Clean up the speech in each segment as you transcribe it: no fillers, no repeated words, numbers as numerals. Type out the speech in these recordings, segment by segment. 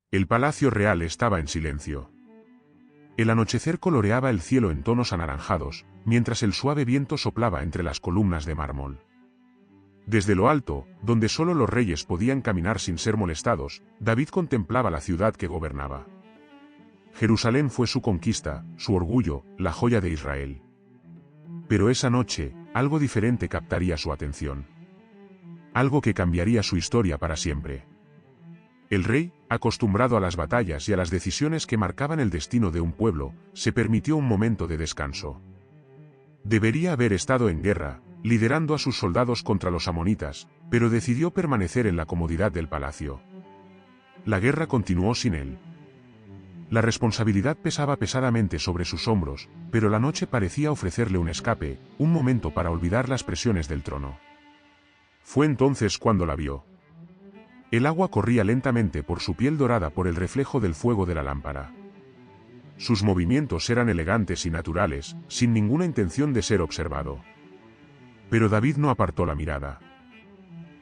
El palacio real estaba en silencio. El anochecer coloreaba el cielo en tonos anaranjados, mientras el suave viento soplaba entre las columnas de mármol. Desde lo alto, donde solo los reyes podían caminar sin ser molestados, David contemplaba la ciudad que gobernaba. Jerusalén fue su conquista, su orgullo, la joya de Israel. Pero esa noche, algo diferente captaría su atención. Algo que cambiaría su historia para siempre. El rey, acostumbrado a las batallas y a las decisiones que marcaban el destino de un pueblo, se permitió un momento de descanso. Debería haber estado en guerra, liderando a sus soldados contra los amonitas, pero decidió permanecer en la comodidad del palacio. La guerra continuó sin él. La responsabilidad pesaba pesadamente sobre sus hombros, pero la noche parecía ofrecerle un escape, un momento para olvidar las presiones del trono. Fue entonces cuando la vio. El agua corría lentamente por su piel dorada por el reflejo del fuego de la lámpara. Sus movimientos eran elegantes y naturales, sin ninguna intención de ser observado. Pero David no apartó la mirada.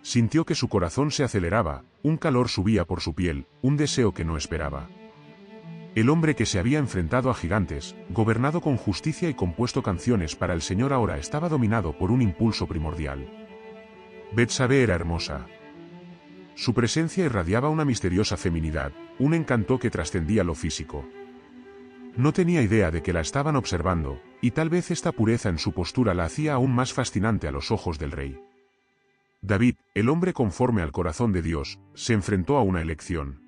Sintió que su corazón se aceleraba, un calor subía por su piel, un deseo que no esperaba. El hombre que se había enfrentado a gigantes, gobernado con justicia y compuesto canciones para el Señor ahora estaba dominado por un impulso primordial. Betsabé era hermosa. Su presencia irradiaba una misteriosa feminidad, un encanto que trascendía lo físico. No tenía idea de que la estaban observando, y tal vez esta pureza en su postura la hacía aún más fascinante a los ojos del rey. David, el hombre conforme al corazón de Dios, se enfrentó a una elección.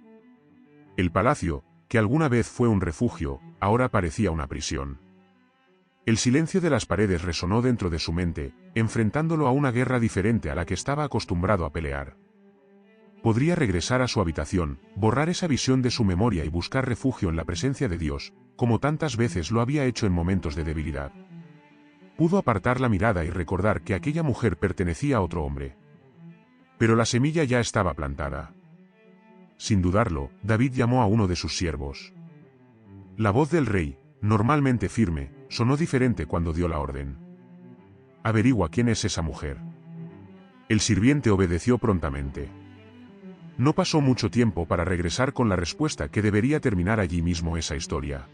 El palacio, que alguna vez fue un refugio, ahora parecía una prisión. El silencio de las paredes resonó dentro de su mente, enfrentándolo a una guerra diferente a la que estaba acostumbrado a pelear. Podría regresar a su habitación, borrar esa visión de su memoria y buscar refugio en la presencia de Dios, como tantas veces lo había hecho en momentos de debilidad. Pudo apartar la mirada y recordar que aquella mujer pertenecía a otro hombre. Pero la semilla ya estaba plantada. Sin dudarlo, David llamó a uno de sus siervos. La voz del rey, normalmente firme, sonó diferente cuando dio la orden. Averigua quién es esa mujer. El sirviente obedeció prontamente. No pasó mucho tiempo para regresar con la respuesta que debería terminar allí mismo esa historia.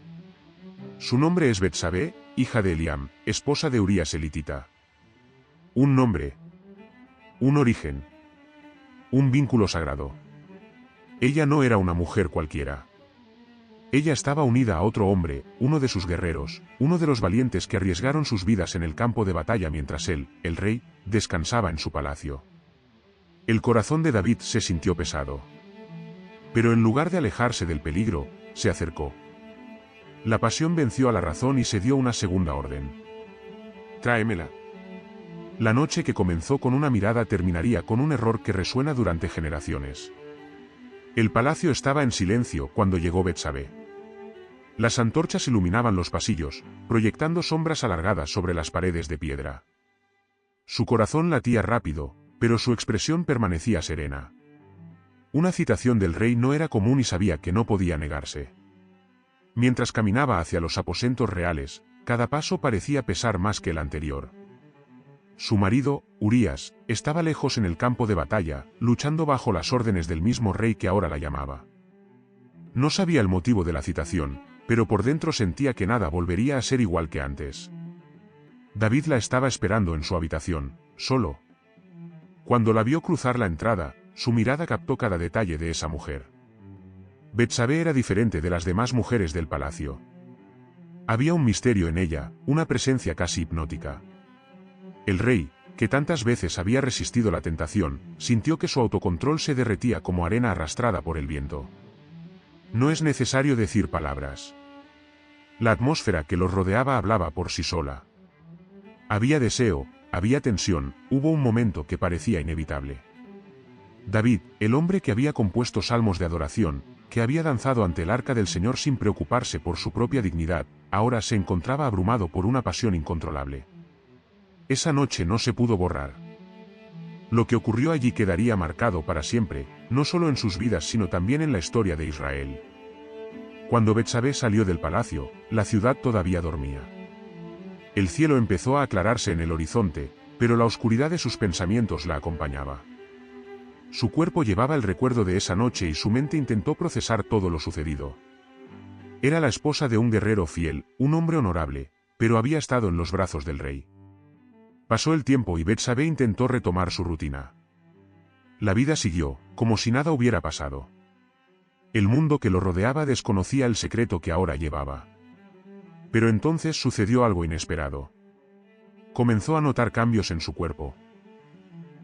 Su nombre es Betsabé, hija de Eliam, esposa de Urías elitita. Un nombre. Un origen. Un vínculo sagrado. Ella no era una mujer cualquiera. Ella estaba unida a otro hombre, uno de sus guerreros, uno de los valientes que arriesgaron sus vidas en el campo de batalla mientras él, el rey, descansaba en su palacio. El corazón de David se sintió pesado. Pero en lugar de alejarse del peligro, se acercó. La pasión venció a la razón y se dio una segunda orden. Tráemela. La noche que comenzó con una mirada terminaría con un error que resuena durante generaciones. El palacio estaba en silencio cuando llegó Betsabé. Las antorchas iluminaban los pasillos, proyectando sombras alargadas sobre las paredes de piedra. Su corazón latía rápido, pero su expresión permanecía serena. Una citación del rey no era común y sabía que no podía negarse. Mientras caminaba hacia los aposentos reales, cada paso parecía pesar más que el anterior. Su marido, Urías, estaba lejos en el campo de batalla, luchando bajo las órdenes del mismo rey que ahora la llamaba. No sabía el motivo de la citación, pero por dentro sentía que nada volvería a ser igual que antes. David la estaba esperando en su habitación, solo. Cuando la vio cruzar la entrada, su mirada captó cada detalle de esa mujer. Betsabé era diferente de las demás mujeres del palacio. Había un misterio en ella, una presencia casi hipnótica. El rey, que tantas veces había resistido la tentación, sintió que su autocontrol se derretía como arena arrastrada por el viento. No es necesario decir palabras. La atmósfera que los rodeaba hablaba por sí sola. Había deseo, había tensión, hubo un momento que parecía inevitable. David, el hombre que había compuesto salmos de adoración, que había danzado ante el arca del Señor sin preocuparse por su propia dignidad, ahora se encontraba abrumado por una pasión incontrolable. Esa noche no se pudo borrar. Lo que ocurrió allí quedaría marcado para siempre, no solo en sus vidas sino también en la historia de Israel. Cuando Betsabé salió del palacio, la ciudad todavía dormía. El cielo empezó a aclararse en el horizonte, pero la oscuridad de sus pensamientos la acompañaba. Su cuerpo llevaba el recuerdo de esa noche y su mente intentó procesar todo lo sucedido. Era la esposa de un guerrero fiel, un hombre honorable, pero había estado en los brazos del rey. Pasó el tiempo y Betsabé intentó retomar su rutina. La vida siguió, como si nada hubiera pasado. El mundo que lo rodeaba desconocía el secreto que ahora llevaba. Pero entonces sucedió algo inesperado. Comenzó a notar cambios en su cuerpo.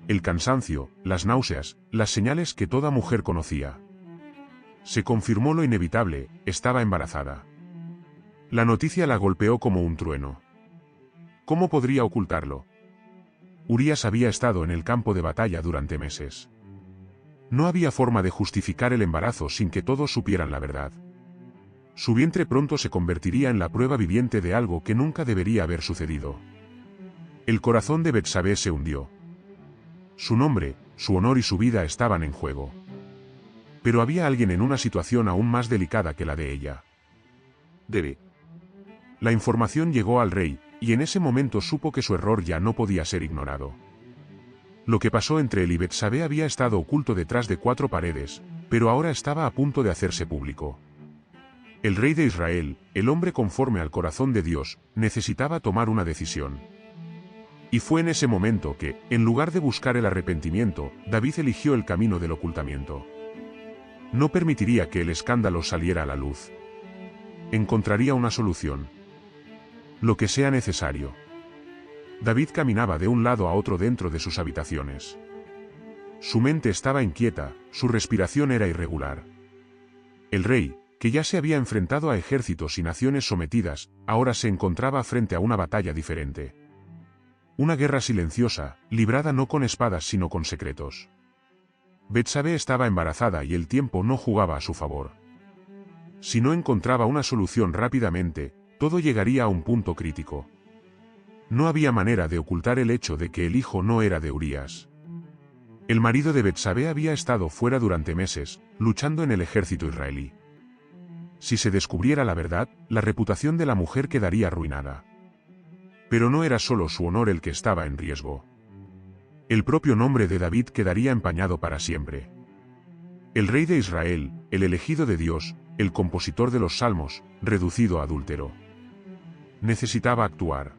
El cansancio, las náuseas, las señales que toda mujer conocía. Se confirmó lo inevitable, estaba embarazada. La noticia la golpeó como un trueno. ¿Cómo podría ocultarlo? Urías había estado en el campo de batalla durante meses. No había forma de justificar el embarazo sin que todos supieran la verdad. Su vientre pronto se convertiría en la prueba viviente de algo que nunca debería haber sucedido. El corazón de Betsabé se hundió. Su nombre, su honor y su vida estaban en juego. Pero había alguien en una situación aún más delicada que la de ella. Debe. La información llegó al rey, y en ese momento supo que su error ya no podía ser ignorado. Lo que pasó entre él y Betsabé había estado oculto detrás de 4 paredes, pero ahora estaba a punto de hacerse público. El rey de Israel, el hombre conforme al corazón de Dios, necesitaba tomar una decisión. Y fue en ese momento que, en lugar de buscar el arrepentimiento, David eligió el camino del ocultamiento. No permitiría que el escándalo saliera a la luz. Encontraría una solución. Lo que sea necesario. David caminaba de un lado a otro dentro de sus habitaciones. Su mente estaba inquieta, su respiración era irregular. El rey, que ya se había enfrentado a ejércitos y naciones sometidas, ahora se encontraba frente a una batalla diferente. Una guerra silenciosa, librada no con espadas sino con secretos. Betsabé estaba embarazada y el tiempo no jugaba a su favor. Si no encontraba una solución rápidamente, todo llegaría a un punto crítico. No había manera de ocultar el hecho de que el hijo no era de Urías. El marido de Betsabé había estado fuera durante meses, luchando en el ejército israelí. Si se descubriera la verdad, la reputación de la mujer quedaría arruinada. Pero no era solo su honor el que estaba en riesgo. El propio nombre de David quedaría empañado para siempre. El rey de Israel, el elegido de Dios, el compositor de los salmos, reducido a adúltero. Necesitaba actuar.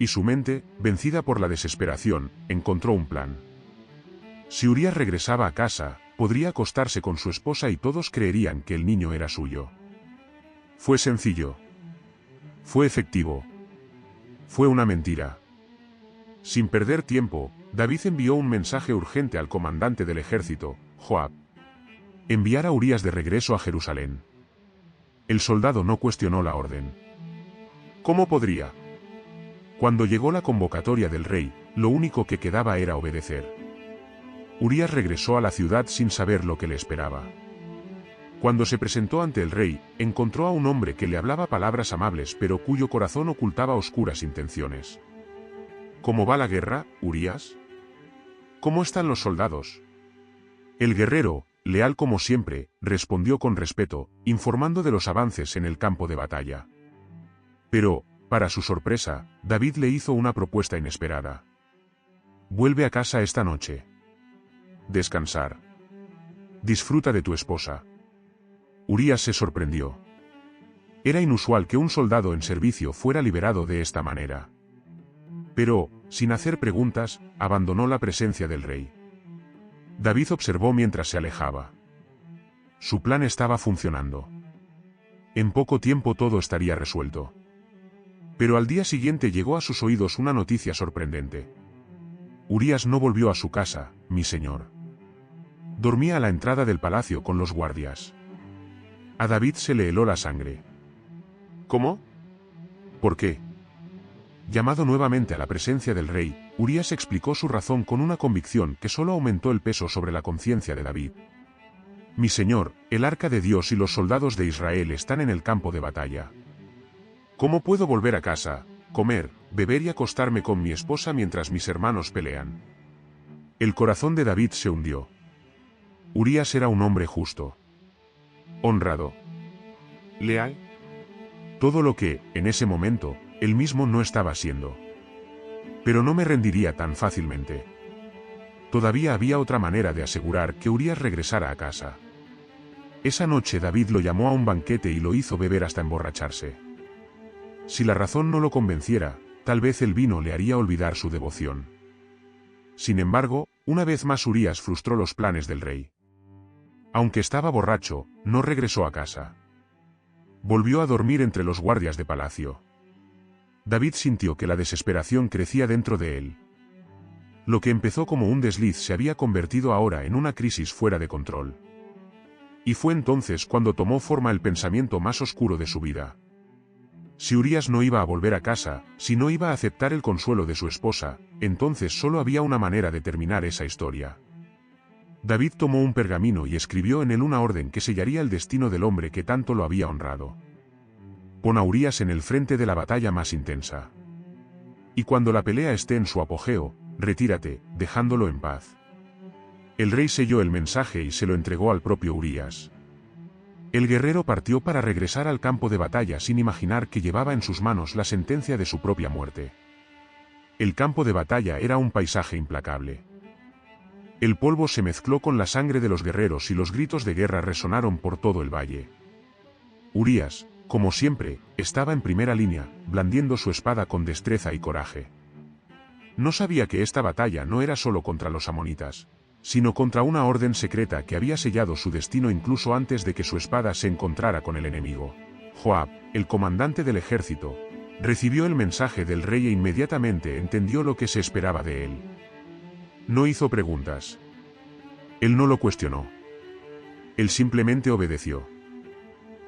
Y su mente, vencida por la desesperación, encontró un plan. Si Urías regresaba a casa, podría acostarse con su esposa y todos creerían que el niño era suyo. Fue sencillo. Fue efectivo. Fue una mentira. Sin perder tiempo, David envió un mensaje urgente al comandante del ejército, Joab. Enviar a Urías de regreso a Jerusalén. El soldado no cuestionó la orden. ¿Cómo podría? Cuando llegó la convocatoria del rey, lo único que quedaba era obedecer. Urías regresó a la ciudad sin saber lo que le esperaba. Cuando se presentó ante el rey, encontró a un hombre que le hablaba palabras amables pero cuyo corazón ocultaba oscuras intenciones. ¿Cómo va la guerra, Urías? ¿Cómo están los soldados? El guerrero, leal como siempre, respondió con respeto, informando de los avances en el campo de batalla. Pero, para su sorpresa, David le hizo una propuesta inesperada. Vuelve a casa esta noche. Descansar. Disfruta de tu esposa. Urías se sorprendió. Era inusual que un soldado en servicio fuera liberado de esta manera. Pero, sin hacer preguntas, abandonó la presencia del rey. David observó mientras se alejaba. Su plan estaba funcionando. En poco tiempo todo estaría resuelto. Pero al día siguiente llegó a sus oídos una noticia sorprendente. Urías no volvió a su casa, mi señor. Dormía a la entrada del palacio con los guardias. A David se le heló la sangre. ¿Cómo? ¿Por qué? Llamado nuevamente a la presencia del rey, Urías explicó su razón con una convicción que solo aumentó el peso sobre la conciencia de David. Mi señor, el arca de Dios y los soldados de Israel están en el campo de batalla. ¿Cómo puedo volver a casa, comer, beber y acostarme con mi esposa mientras mis hermanos pelean? El corazón de David se hundió. Urías era un hombre justo. Honrado. Leal. Todo lo que, en ese momento, él mismo no estaba siendo. Pero no me rendiría tan fácilmente. Todavía había otra manera de asegurar que Urías regresara a casa. Esa noche David lo llamó a un banquete y lo hizo beber hasta emborracharse. Si la razón no lo convenciera, tal vez el vino le haría olvidar su devoción. Sin embargo, una vez más Urías frustró los planes del rey. Aunque estaba borracho, no regresó a casa. Volvió a dormir entre los guardias de palacio. David sintió que la desesperación crecía dentro de él. Lo que empezó como un desliz se había convertido ahora en una crisis fuera de control. Y fue entonces cuando tomó forma el pensamiento más oscuro de su vida. Si Urías no iba a volver a casa, si no iba a aceptar el consuelo de su esposa, entonces solo había una manera de terminar esa historia. David tomó un pergamino y escribió en él una orden que sellaría el destino del hombre que tanto lo había honrado. Pon a Urías en el frente de la batalla más intensa. Y cuando la pelea esté en su apogeo, retírate, dejándolo en paz. El rey selló el mensaje y se lo entregó al propio Urías. El guerrero partió para regresar al campo de batalla sin imaginar que llevaba en sus manos la sentencia de su propia muerte. El campo de batalla era un paisaje implacable. El polvo se mezcló con la sangre de los guerreros y los gritos de guerra resonaron por todo el valle. Urías, como siempre, estaba en primera línea, blandiendo su espada con destreza y coraje. No sabía que esta batalla no era solo contra los amonitas, sino contra una orden secreta que había sellado su destino incluso antes de que su espada se encontrara con el enemigo. Joab, el comandante del ejército, recibió el mensaje del rey e inmediatamente entendió lo que se esperaba de él. No hizo preguntas. Él no lo cuestionó. Él simplemente obedeció.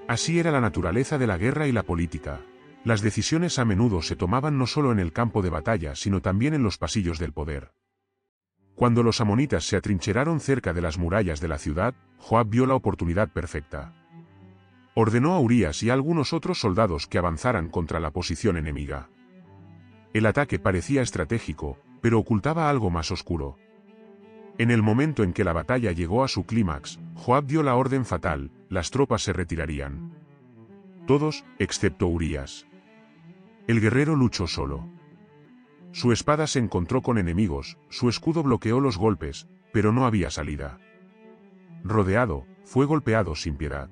Así era la naturaleza de la guerra y la política. Las decisiones a menudo se tomaban no solo en el campo de batalla sino también en los pasillos del poder. Cuando los amonitas se atrincheraron cerca de las murallas de la ciudad, Joab vio la oportunidad perfecta. Ordenó a Urías y a algunos otros soldados que avanzaran contra la posición enemiga. El ataque parecía estratégico, pero ocultaba algo más oscuro. En el momento en que la batalla llegó a su clímax, Joab dio la orden fatal: las tropas se retirarían. Todos, excepto Urías. El guerrero luchó solo. Su espada se encontró con enemigos, su escudo bloqueó los golpes, pero no había salida. Rodeado, fue golpeado sin piedad.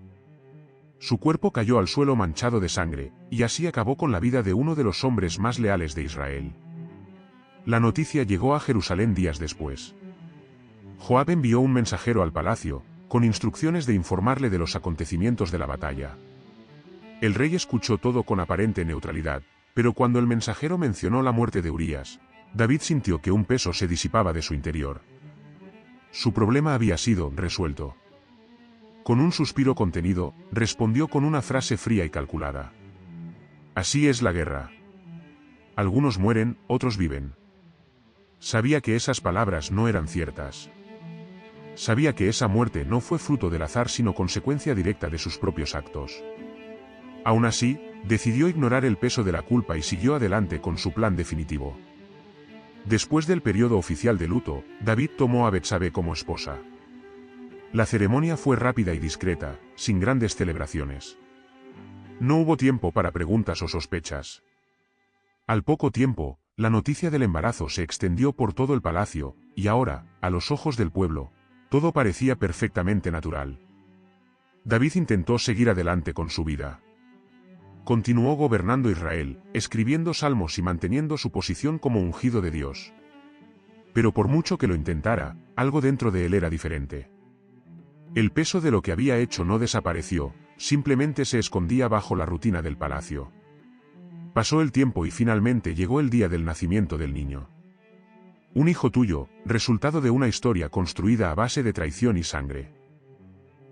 Su cuerpo cayó al suelo manchado de sangre, y así acabó con la vida de uno de los hombres más leales de Israel. La noticia llegó a Jerusalén días después. Joab envió un mensajero al palacio, con instrucciones de informarle de los acontecimientos de la batalla. El rey escuchó todo con aparente neutralidad, pero cuando el mensajero mencionó la muerte de Urías, David sintió que un peso se disipaba de su interior. Su problema había sido resuelto. Con un suspiro contenido, respondió con una frase fría y calculada. Así es la guerra. Algunos mueren, otros viven. Sabía que esas palabras no eran ciertas. Sabía que esa muerte no fue fruto del azar sino consecuencia directa de sus propios actos. Aún así, decidió ignorar el peso de la culpa y siguió adelante con su plan definitivo. Después del periodo oficial de luto, David tomó a Betsabé como esposa. La ceremonia fue rápida y discreta, sin grandes celebraciones. No hubo tiempo para preguntas o sospechas. Al poco tiempo, la noticia del embarazo se extendió por todo el palacio, y ahora, a los ojos del pueblo, todo parecía perfectamente natural. David intentó seguir adelante con su vida. Continuó gobernando Israel, escribiendo salmos y manteniendo su posición como ungido de Dios. Pero por mucho que lo intentara, algo dentro de él era diferente. El peso de lo que había hecho no desapareció, simplemente se escondía bajo la rutina del palacio. Pasó el tiempo y finalmente llegó el día del nacimiento del niño. Un hijo tuyo, resultado de una historia construida a base de traición y sangre.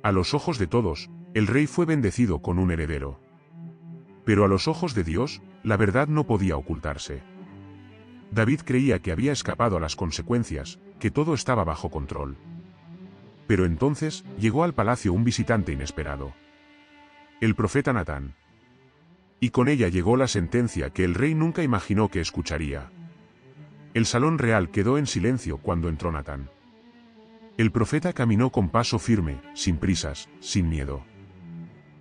A los ojos de todos, el rey fue bendecido con un heredero. Pero a los ojos de Dios, la verdad no podía ocultarse. David creía que había escapado a las consecuencias, que todo estaba bajo control. Pero entonces, llegó al palacio un visitante inesperado. El profeta Natán. Y con ella llegó la sentencia que el rey nunca imaginó que escucharía. El salón real quedó en silencio cuando entró Natán. El profeta caminó con paso firme, sin prisas, sin miedo.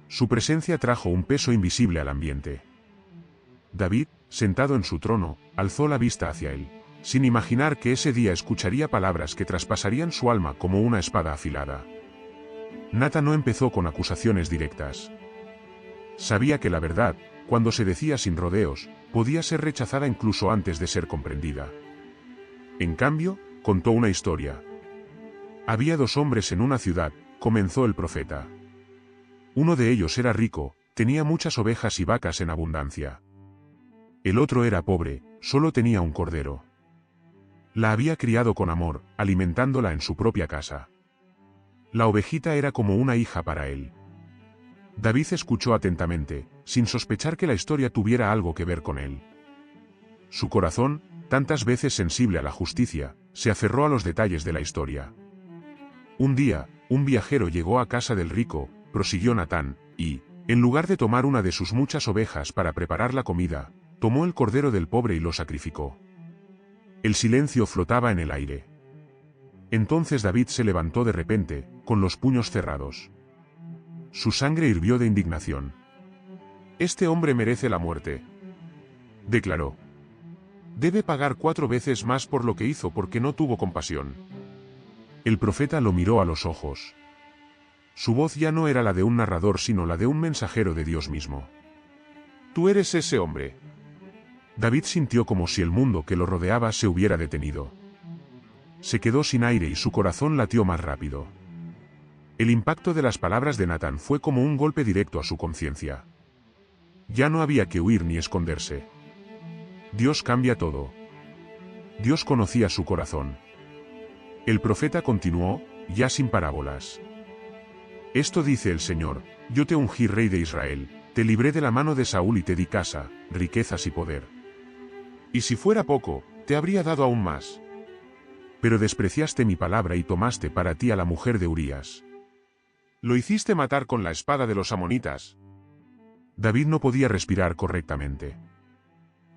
Su presencia trajo un peso invisible al ambiente. David, sentado en su trono, alzó la vista hacia él. sin imaginar que ese día escucharía palabras que traspasarían su alma como una espada afilada. Natán no empezó con acusaciones directas. Sabía que la verdad, cuando se decía sin rodeos, podía ser rechazada incluso antes de ser comprendida. En cambio, contó una historia. Había 2 hombres en una ciudad, comenzó el profeta. Uno de ellos era rico, tenía muchas ovejas y vacas en abundancia. El otro era pobre, solo tenía un cordero. La había criado con amor, alimentándola en su propia casa. La ovejita era como una hija para él. David escuchó atentamente, sin sospechar que la historia tuviera algo que ver con él. Su corazón, tantas veces sensible a la justicia, se aferró a los detalles de la historia. Un día, un viajero llegó a casa del rico, prosiguió Natán, y, en lugar de tomar una de sus muchas ovejas para preparar la comida, tomó el cordero del pobre y lo sacrificó. El silencio flotaba en el aire. Entonces David se levantó de repente, con los puños cerrados. Su sangre hirvió de indignación. «Este hombre merece la muerte», declaró. «Debe pagar 4 veces más por lo que hizo porque no tuvo compasión». El profeta lo miró a los ojos. Su voz ya no era la de un narrador sino la de un mensajero de Dios mismo. «Tú eres ese hombre». David sintió como si el mundo que lo rodeaba se hubiera detenido. Se quedó sin aire y su corazón latió más rápido. El impacto de las palabras de Natán fue como un golpe directo a su conciencia. Ya no había que huir ni esconderse. Dios cambia todo. Dios conocía su corazón. El profeta continuó, ya sin parábolas. «Esto dice el Señor, yo te ungí rey de Israel, te libré de la mano de Saúl y te di casa, riquezas y poder. Y si fuera poco, te habría dado aún más. Pero despreciaste mi palabra y tomaste para ti a la mujer de Urías. Lo hiciste matar con la espada de los amonitas». David no podía respirar correctamente.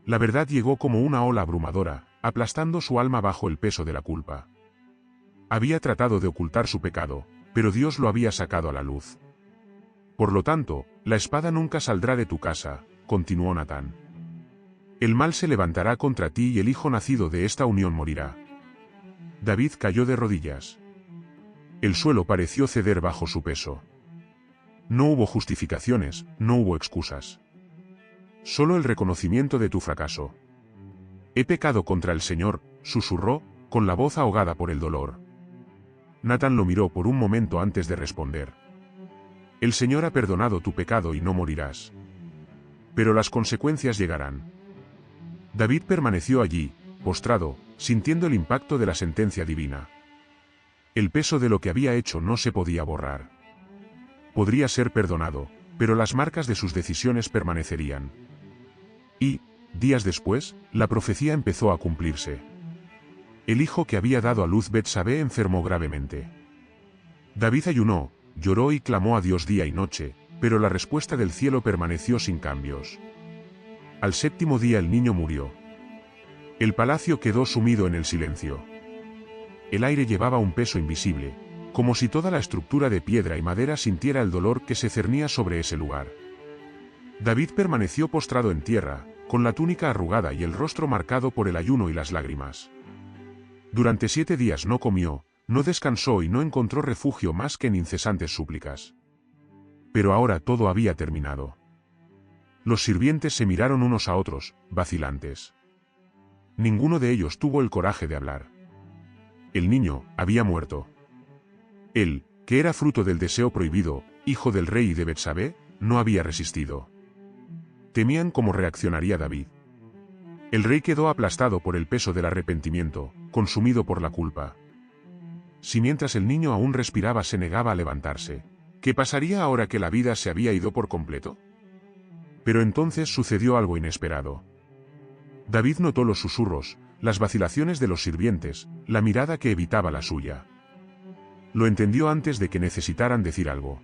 La verdad llegó como una ola abrumadora, aplastando su alma bajo el peso de la culpa. Había tratado de ocultar su pecado, pero Dios lo había sacado a la luz. «Por lo tanto, la espada nunca saldrá de tu casa», continuó Natán. «El mal se levantará contra ti y el hijo nacido de esta unión morirá». David cayó de rodillas. El suelo pareció ceder bajo su peso. No hubo justificaciones, no hubo excusas. Solo el reconocimiento de tu fracaso. «He pecado contra el Señor», susurró, con la voz ahogada por el dolor. Natán lo miró por un momento antes de responder. «El Señor ha perdonado tu pecado y no morirás. Pero las consecuencias llegarán». David permaneció allí, postrado, sintiendo el impacto de la sentencia divina. El peso de lo que había hecho no se podía borrar. Podría ser perdonado, pero las marcas de sus decisiones permanecerían. Y, días después, la profecía empezó a cumplirse. El hijo que había dado a luz Betsabé enfermó gravemente. David ayunó, lloró y clamó a Dios día y noche, pero la respuesta del cielo permaneció sin cambios. Al 7º día el niño murió. El palacio quedó sumido en el silencio. El aire llevaba un peso invisible, como si toda la estructura de piedra y madera sintiera el dolor que se cernía sobre ese lugar. David permaneció postrado en tierra, con la túnica arrugada y el rostro marcado por el ayuno y las lágrimas. Durante 7 días no comió, no descansó y no encontró refugio más que en incesantes súplicas. Pero ahora todo había terminado. Los sirvientes se miraron unos a otros, vacilantes. Ninguno de ellos tuvo el coraje de hablar. El niño había muerto. Él, que era fruto del deseo prohibido, hijo del rey y de Betsabé, no había resistido. Temían cómo reaccionaría David. El rey quedó aplastado por el peso del arrepentimiento, consumido por la culpa. Si mientras el niño aún respiraba se negaba a levantarse, ¿qué pasaría ahora que la vida se había ido por completo? Pero entonces sucedió algo inesperado. David notó los susurros, las vacilaciones de los sirvientes, la mirada que evitaba la suya. Lo entendió antes de que necesitaran decir algo.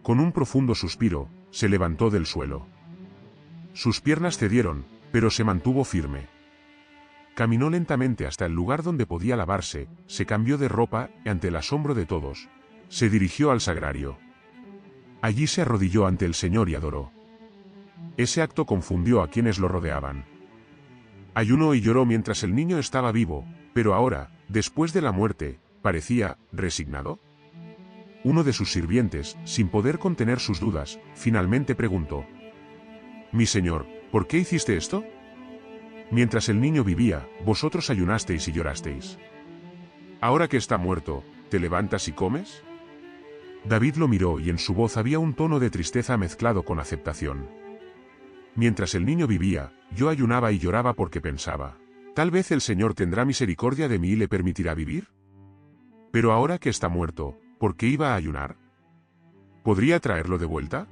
Con un profundo suspiro, se levantó del suelo. Sus piernas cedieron, pero se mantuvo firme. Caminó lentamente hasta el lugar donde podía lavarse, se cambió de ropa y ante el asombro de todos, se dirigió al sagrario. Allí se arrodilló ante el Señor y adoró. Ese acto confundió a quienes lo rodeaban. Ayunó y lloró mientras el niño estaba vivo, pero ahora, después de la muerte, parecía resignado. Uno de sus sirvientes, sin poder contener sus dudas, finalmente preguntó: «Mi señor, ¿por qué hiciste esto? Mientras el niño vivía, vosotros ayunasteis y llorasteis. Ahora que está muerto, ¿te levantas y comes?». David lo miró y en su voz había un tono de tristeza mezclado con aceptación. «Mientras el niño vivía, yo ayunaba y lloraba porque pensaba, tal vez el Señor tendrá misericordia de mí y le permitirá vivir. Pero ahora que está muerto, ¿por qué iba a ayunar? ¿Podría traerlo de vuelta?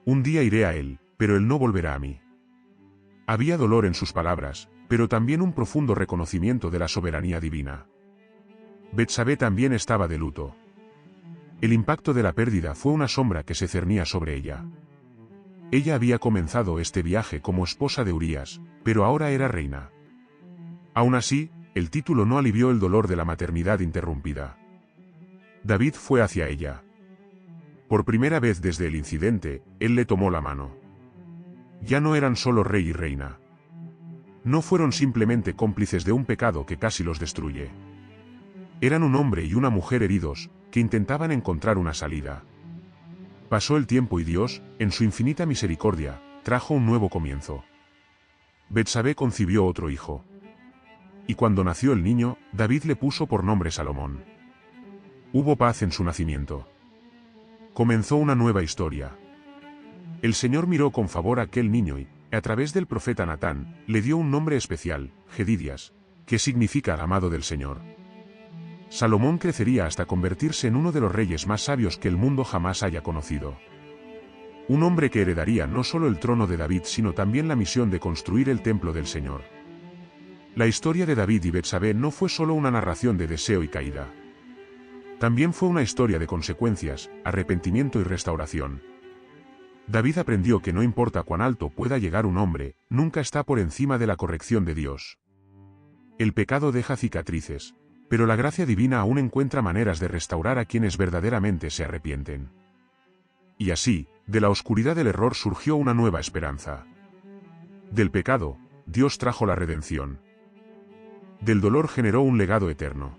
Un día iré a él, pero él no volverá a mí». Había dolor en sus palabras, pero también un profundo reconocimiento de la soberanía divina. Betsabé también estaba de luto. El impacto de la pérdida fue una sombra que se cernía sobre ella. Ella había comenzado este viaje como esposa de Urías, pero ahora era reina. Aún así, el título no alivió el dolor de la maternidad interrumpida. David fue hacia ella. Por primera vez desde el incidente, él le tomó la mano. Ya no eran solo rey y reina. No fueron simplemente cómplices de un pecado que casi los destruye. Eran un hombre y una mujer heridos, que intentaban encontrar una salida. Pasó el tiempo y Dios, en su infinita misericordia, trajo un nuevo comienzo. Betsabé concibió otro hijo. Y cuando nació el niño, David le puso por nombre Salomón. Hubo paz en su nacimiento. Comenzó una nueva historia. El Señor miró con favor a aquel niño y, a través del profeta Natán, le dio un nombre especial, Jedidias, que significa amado del Señor. Salomón crecería hasta convertirse en uno de los reyes más sabios que el mundo jamás haya conocido. Un hombre que heredaría no solo el trono de David sino también la misión de construir el templo del Señor. La historia de David y Betsabé no fue solo una narración de deseo y caída. También fue una historia de consecuencias, arrepentimiento y restauración. David aprendió que no importa cuán alto pueda llegar un hombre, nunca está por encima de la corrección de Dios. El pecado deja cicatrices, pero la gracia divina aún encuentra maneras de restaurar a quienes verdaderamente se arrepienten. Y así, de la oscuridad del error surgió una nueva esperanza. Del pecado, Dios trajo la redención. Del dolor generó un legado eterno.